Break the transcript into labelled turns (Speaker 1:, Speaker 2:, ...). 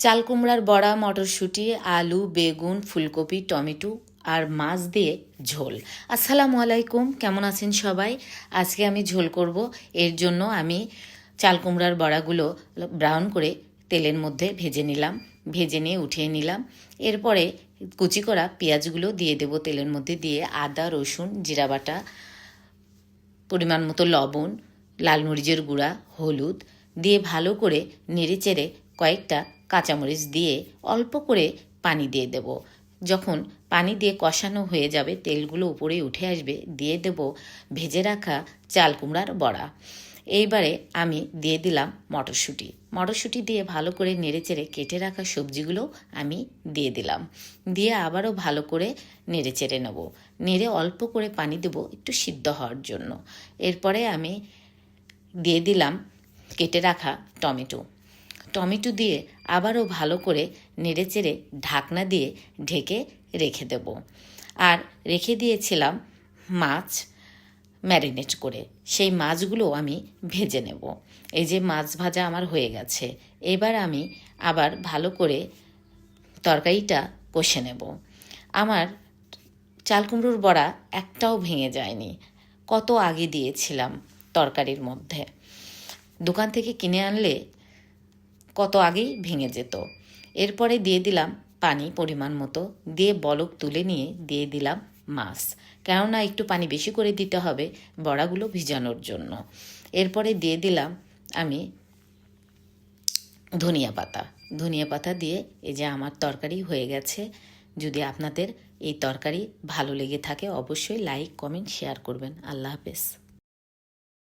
Speaker 1: চাল কুমড়ার বড়া, মটরশুঁটি, আলু, বেগুন, ফুলকপি, টমেটো আর মাছ দিয়ে ঝোল। আসসালামু আলাইকুম, কেমন আছেন সবাই? আজকে আমি ঝোল করব। এর জন্য আমি চাল কুমড়ার বড়াগুলো ব্রাউন করে তেলের মধ্যে ভেজে নিলাম, ভেজে নিয়ে উঠিয়ে নিলাম। এরপরে কুচি করা পেঁয়াজগুলো দিয়ে দেব তেলের মধ্যে, দিয়ে আদা, রসুন, জিরা বাটা, পরিমাণ মতো লবণ, লাল মরিচের গুঁড়া, হলুদ দিয়ে ভালো করে নেড়েচেড়ে কয়েকটা কাঁচামরিচ দিয়ে অল্প করে পানি দিয়ে দেব। যখন পানি দিয়ে কষানো হয়ে যাবে, তেলগুলো উপরে উঠে আসবে, দিয়ে দেব ভেজে রাখা চাল কুমড়ার বড়া। এইবারে আমি দিয়ে দিলাম মটরশুঁটি। মটরশুঁটি দিয়ে ভালো করে নেড়েচেড়ে কেটে রাখা সবজিগুলো আমি দিয়ে দিলাম, দিয়ে আবারও ভালো করে নেড়েচেড়ে নেব। নেড়ে অল্প করে পানি দেব একটু সিদ্ধ হওয়ার জন্য। এরপরে আমি দিয়ে দিলাম কেটে রাখা টমেটো। টমেটো দিয়ে আবারও ভালো করে নেড়েচেড়ে ঢাকনা দিয়ে ঢেকে রেখে দেব। আর রেখে দিয়েছিলাম মাছ ম্যারিনেট করে, সেই মাছগুলো আমি ভেজে নেব। এই যে মাছ ভাজা আমার হয়ে গেছে, এবার আমি আবার ভালো করে তরকারিটা কষে নেব। আমার চাল কুমড়োর বড়া একটাও ভেঙে যায়নি, কত আগে দিয়েছিলাম তরকারির মধ্যে। দোকান থেকে কিনে আনলে কত আগেই ভেঙে যেত। এরপরে দিয়ে দিলাম পানি পরিমাণ মতো, দিয়ে বলক তুলে নিয়ে দিয়ে দিলাম মাছ, কেননা একটু পানি বেশি করে দিতে হবে বড়াগুলো ভিজানোর জন্য। এরপরে দিয়ে দিলাম আমি ধনিয়া পাতা দিয়ে এই যে আমার তরকারি হয়ে গেছে। যদি আপনাদের এই তরকারি ভালো লেগে থাকে অবশ্যই লাইক, কমেন্ট, শেয়ার করবেন। আল্লাহ হাফেজ।